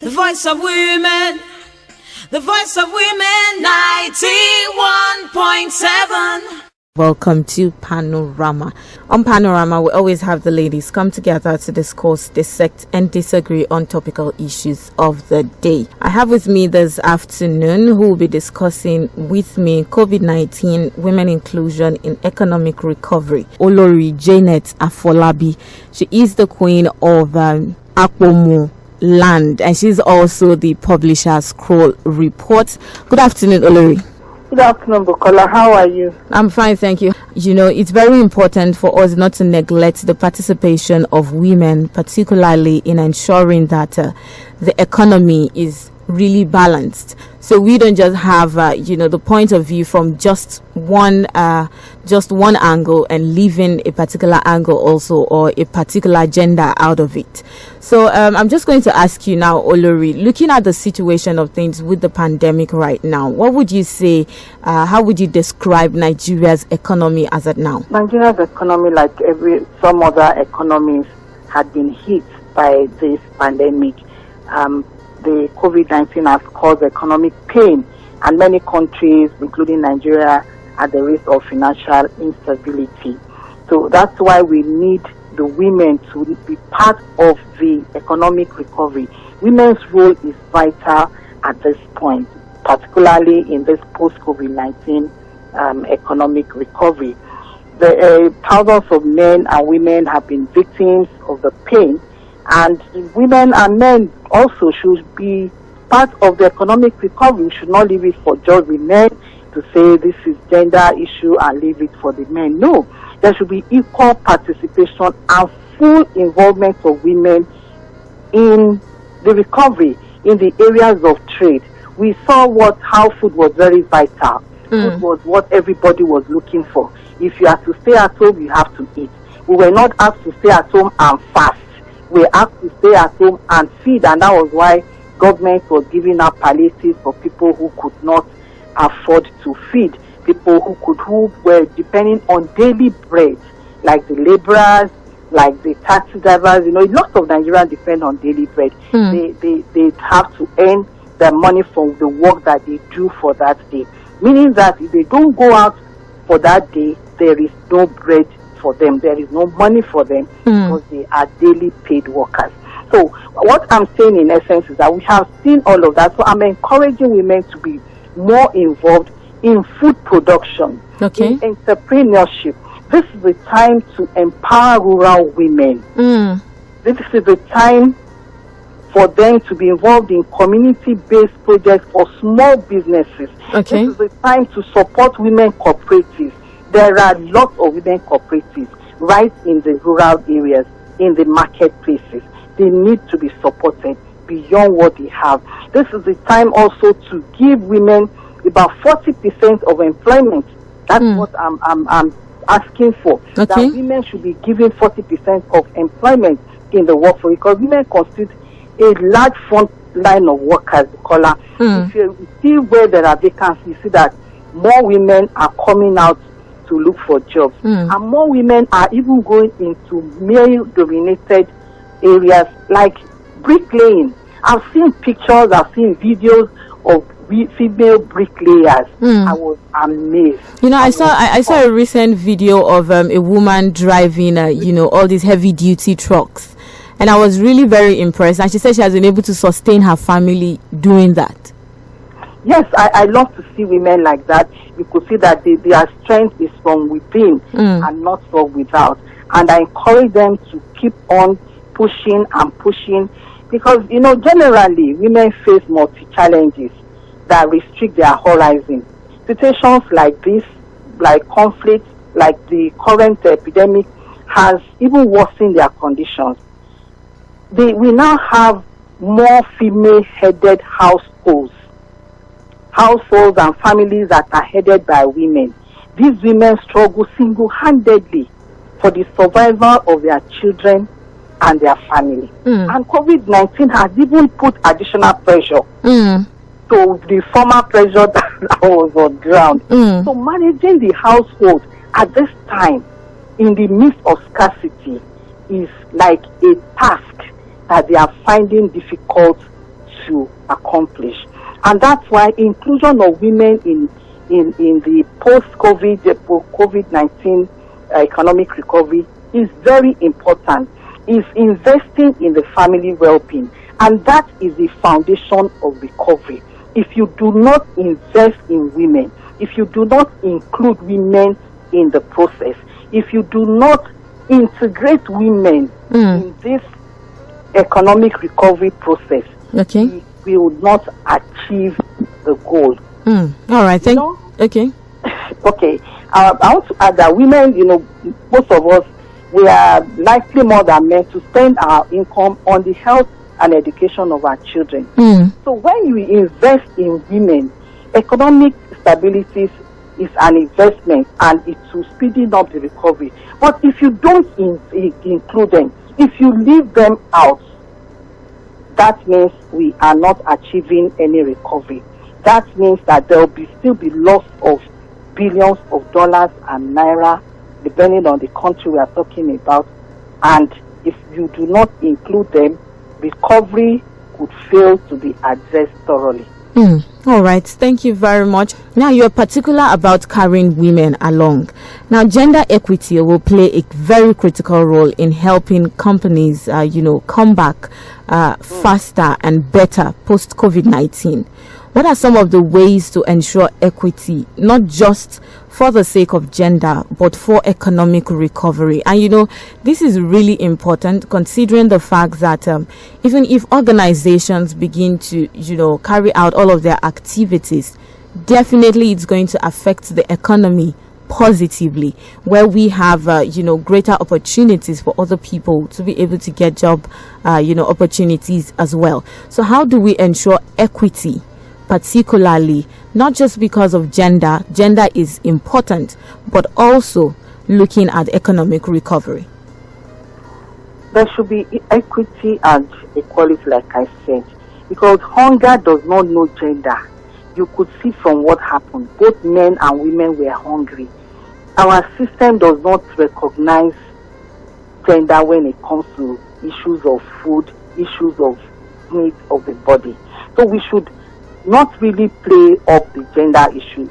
The voice of women, the voice of women, 91.7. Welcome to Panorama. On Panorama, we always have the ladies come together to discuss, dissect, and disagree on topical issues of the day. I have with me this afternoon who will be discussing with me COVID-19, women inclusion in economic recovery. Olori Janet Afolabi. She is the queen of Akpomo Land, and she's also the publisher Scroll Report. Good afternoon, Olori. Good afternoon, Bukola. How are you? I'm fine, thank you. You know, it's very important for us not to neglect the participation of women, particularly in ensuring that the economy is really balanced. So we don't just have, the point of view from just one angle and leaving a particular angle also, or a particular agenda out of it. So I'm just going to ask you now, Olori, looking at the situation of things with the pandemic right now, what would you say, how would you describe Nigeria's economy as of now? Nigeria's economy, like some other economies, had been hit by this pandemic. The COVID-19 has caused economic pain, and many countries, including Nigeria, are at the risk of financial instability. So that's why we need the women to be part of the economic recovery. Women's role is vital at this point, particularly in this post-COVID-19 economic recovery. Thousands of men and women have been victims of the pain, and women and men also should be part of the economic recovery. We should not leave it for just the men to say this is gender issue and leave it for the men. No, there should be equal participation and full involvement of women in the recovery in the areas of trade. We saw how food was very vital. Food was what everybody was looking for. If you have to stay at home, you have to eat. We were not asked to stay at home and fast. We asked to stay at home and feed, and that was why government was giving out palliatives for people who could not afford to feed, people who were depending on daily bread, like the laborers, like the taxi drivers. You know, lots of Nigerians depend on daily bread. They have to earn their money from the work that they do for that day, meaning that if they don't go out for that day, there is no bread for them, there is no money for them, because they are daily paid workers. So what I'm saying in essence is that we have seen all of that. So I'm encouraging women to be more involved in food production, in entrepreneurship. This is the time to empower rural women. This is the time for them to be involved in community-based projects for small businesses. This is the time to support women cooperatives. There are lots of women cooperatives right in the rural areas, in the marketplaces. They need to be supported beyond what they have. This is the time also to give women about 40% of employment. That's what I'm asking for. That women should be given 40% of employment in the workforce, because women constitute a large front line of workers. If you see where there are vacancies, you see that more women are coming out to look for jobs, and more women are even going into male-dominated areas like bricklaying. I've seen pictures, I've seen videos of female bricklayers. I was amazed. You know, I saw a recent video of a woman driving, all these heavy-duty trucks, and I was really very impressed. And she said she has been able to sustain her family doing that. Yes, I love to see women like that. You could see that their strength is from within and not from without. And I encourage them to keep on pushing and pushing, because, generally, women face multi-challenges that restrict their horizon. Situations like this, like conflict, like the current epidemic, has even worsened their conditions. We now have more female-headed households and families that are headed by women. These women struggle single-handedly for the survival of their children and their family. And COVID-19 has even put additional pressure to the former pressure that was on ground. So managing the household at this time, in the midst of scarcity, is like a task that they are finding difficult to accomplish. And that's why inclusion of women in the COVID-19 economic recovery is very important. Is investing in the family well-being, and that is the foundation of recovery. If you do not invest in women, if you do not include women in the process, if you do not integrate women in this economic recovery process, we will not achieve the goal. All right, thank you. Okay. Okay. I want to add that women, most of us, we are likely more than men to spend our income on the health and education of our children. So when you invest in women, economic stability is an investment and it will speed up the recovery. But if you don't include them, if you leave them out, that means we are not achieving any recovery. That means that there will still be loss of billions of dollars and naira, depending on the country we are talking about. And if you do not include them, recovery could fail to be addressed thoroughly. All right, thank you very much. Now, you're particular about carrying women along. Now, gender equity will play a very critical role in helping companies, come back faster and better post-COVID-19. What are some of the ways to ensure equity, not just for the sake of gender, but for economic recovery? And, this is really important considering the fact that even if organizations begin to, carry out all of their activities, definitely it's going to affect the economy positively, where we have, greater opportunities for other people to be able to get job, opportunities as well. So how do we ensure equity? Particularly, not just because of gender is important, but also looking at economic recovery. There should be equity and equality, like I said, because hunger does not know gender. You could see from what happened, both men and women were hungry. Our system does not recognize gender when it comes to issues of food, issues of needs of the body. So we should not really play up the gender issue.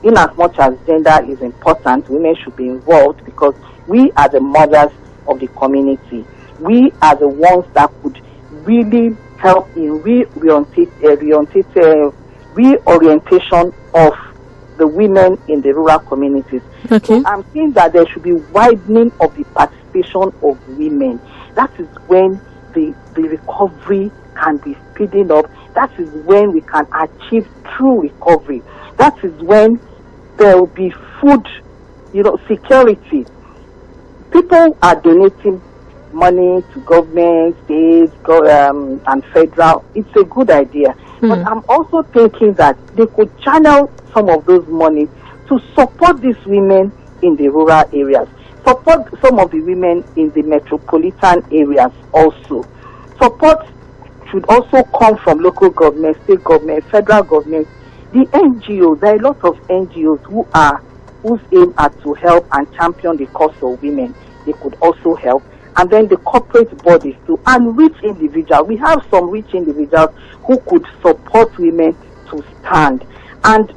In as much as gender is important, women should be involved, because we are the mothers of the community. We are the ones that could really help in reorientation of the women in the rural communities. Okay. So I'm saying that there should be widening of the participation of women. That is when the recovery can be speeding up. That is when we can achieve true recovery. That is when there will be food, security. People are donating money to government, states, and federal. It's a good idea. But I'm also thinking that they could channel some of those money to support these women in the rural areas, support some of the women in the metropolitan areas also. Support should also come from local government, state government, federal government, the NGOs. There are a lot of NGOs whose aim are to help and champion the cause of women. They could also help. And then the corporate bodies too, and rich individuals. We have some rich individuals who could support women to stand. And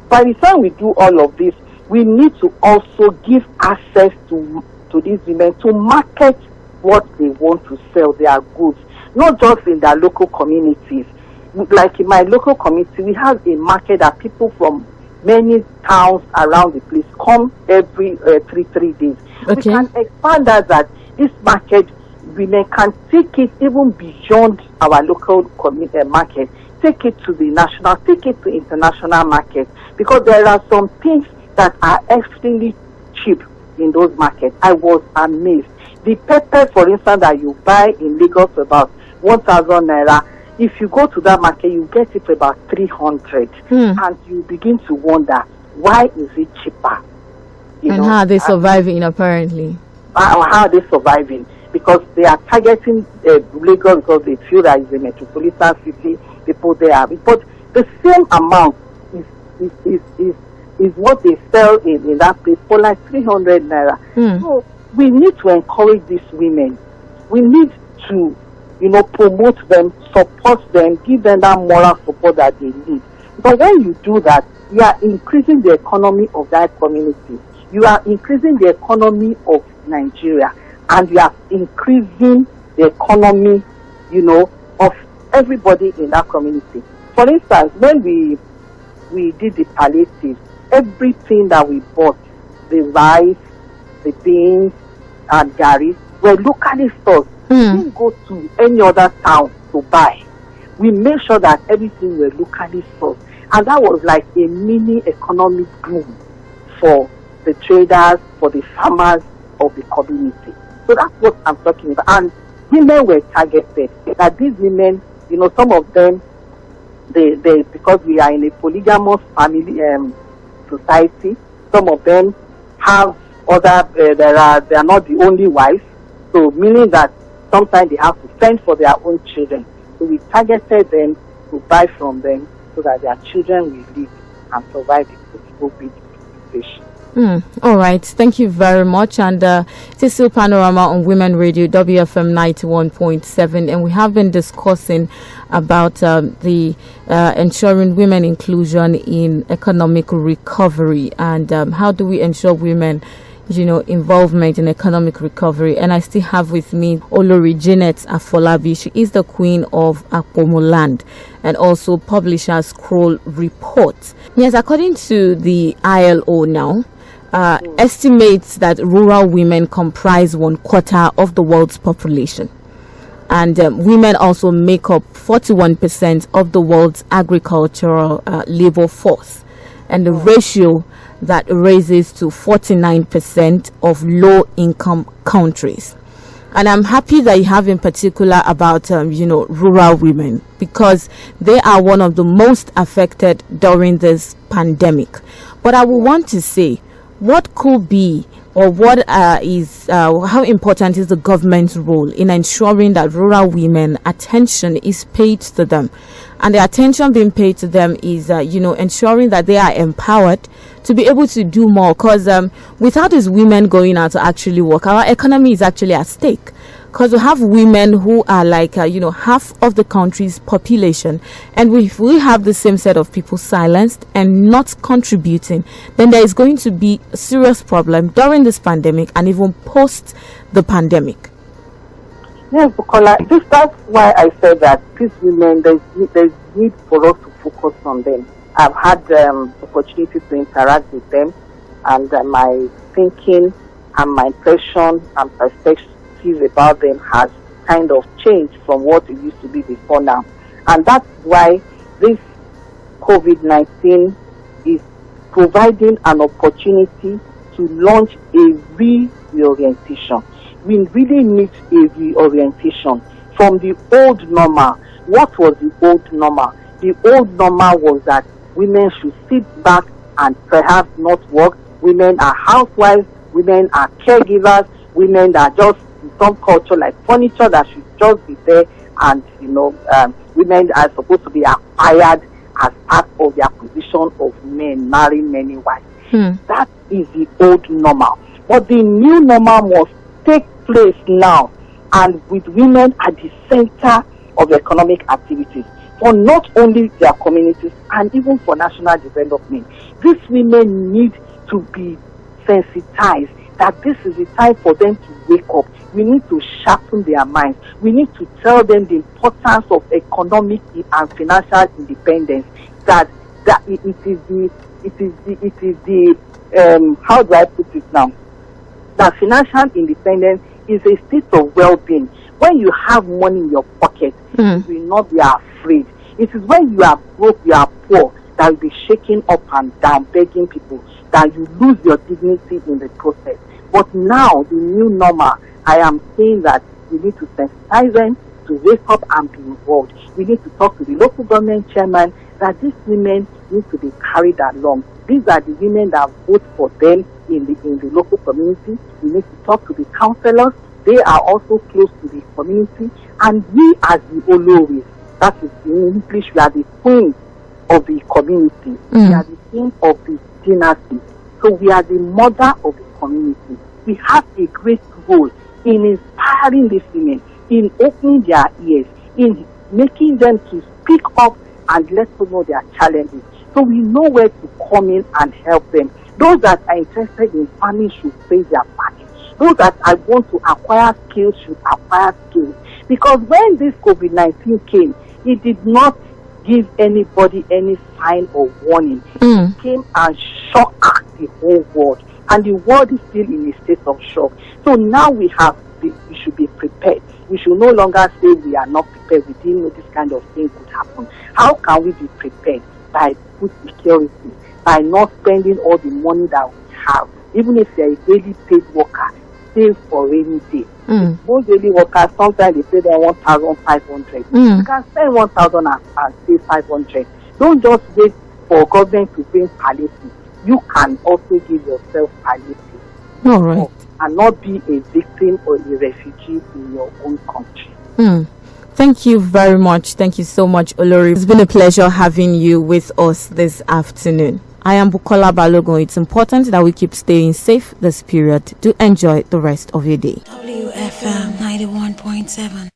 by the time we do all of this, we need to also give access to these women to market what they want to sell, their goods, not just in their local communities. Like in my local community, we have a market that people from many towns around the place come every 3 days. Okay. We can expand that this market, women can take it even beyond our local market, take it to the national, take it to international markets, because there are some things that are extremely cheap in those markets. I was amazed. The pepper, for instance, that you buy in Lagos about 1,000 naira, if you go to that market, you get it for about 300, and you begin to wonder, why is it cheaper? How are they surviving, apparently? How are they surviving? Because they are targeting Lagos because they feel that it's a metropolitan city, people there. But the same amount is what they sell in that place for like 300 naira. So we need to encourage these women. We need to promote them, support them, give them that moral support that they need. But when you do that, you are increasing the economy of that community. You are increasing the economy of Nigeria, and you are increasing the economy, of everybody in that community. For instance, when we did the palliatives, everything that we bought, the rice, the beans, and gari, were locally sourced. We didn't go to any other town to buy. We made sure that everything were locally sourced. And that was like a mini economic boom for the traders, for the farmers of the community. So that's what I'm talking about. And women were targeted. That these women, some of them, they because we are in a polygamous family society, some of them have other, they are not the only wives. So meaning that sometimes they have to fend for their own children. So we targeted them to buy from them so that their children will live and survive the COVID situation. All right. Thank you very much. And it is still Panorama on Women Radio, WFM 91.7. And we have been discussing about the ensuring women inclusion in economic recovery and how do we ensure women involvement in economic recovery. And I still have with me Olori Janet Afolabi. She is the queen of Akpomo Land and also publisher Scroll Report. Yes, according to the ILO now, estimates that rural women comprise 1/4 of the world's population. And women also make up 41% of the world's agricultural labor force. And the ratio that raises to 49% of low-income countries. And I'm happy that you have in particular about, rural women, because they are one of the most affected during this pandemic. But I would want to say, what could be or what how important is the government's role in ensuring that rural women attention is paid to them? And the attention being paid to them is, ensuring that they are empowered to be able to do more. Because without these women going out to actually work, our economy is actually at stake. Because we have women who are like, half of the country's population. And if we have the same set of people silenced and not contributing, then there is going to be a serious problem during this pandemic and even post the pandemic. Yes, Bukola, that's why I said that these women, there's need for us to focus on them. I've had opportunity to interact with them, and my thinking and my impression and perspective about them has kind of changed from what it used to be before now. And that's why this COVID-19 is providing an opportunity to launch a reorientation. We really need a reorientation from the old normal. What was the old normal? The old normal was that women should sit back and perhaps not work. Women are housewives. Women are caregivers. Women are just in some culture like furniture that should just be there. And, women are supposed to be acquired as part of their position of men, marrying many wives. That is the old normal. But the new normal must take place now, and with women at the center of economic activities for not only their communities and even for national development. These women need to be sensitized that this is the time for them to wake up. We need to sharpen their minds. We need to tell them the importance of economic and financial independence. That it is the how do I put it now? That financial independence is a state of well-being. When you have money in your pocket, you will not be afraid. It is when you are broke, you are poor, that you'll be shaking up and down, begging people, that you lose your dignity in the process. But now, the new normal, I am saying that we need to sensitize them to wake up and be involved. We need to talk to the local government chairman that these women need to be carried along. These are the women that vote for them in the local community. We need to talk to the councillors. They are also close to the community. And we as the Oloris, that is in English, we are the queens of the community. We are the queen of the dynasty. So we are the mother of the community. We have a great role in inspiring these women in opening their ears, in making them to speak up and let us know their challenges. So we know where to come in and help them. Those that are interested in farming should face their farming. Those that are going to acquire skills should acquire skills. Because when this COVID-19 came, it did not give anybody any sign or warning. It came and shocked the whole world. And the world is still in a state of shock. So now we should be prepared. We should no longer say we are not prepared. We didn't know this kind of thing could happen. How can we be prepared? By food security, by not spending all the money that we have. Even if you're a daily paid worker, save for rainy day. Most daily workers, sometimes they say they want 1,500. You can spend 1,000 and save 500. Don't just wait for government to bring palliative. You can also give yourself palliative. All right. And not be a victim or a refugee in your own country. Thank you very much. Thank you so much, Olori. It's been a pleasure having you with us this afternoon. I am Bukola Balogun. It's important that we keep staying safe this period. Do enjoy the rest of your day. WFM 91.7.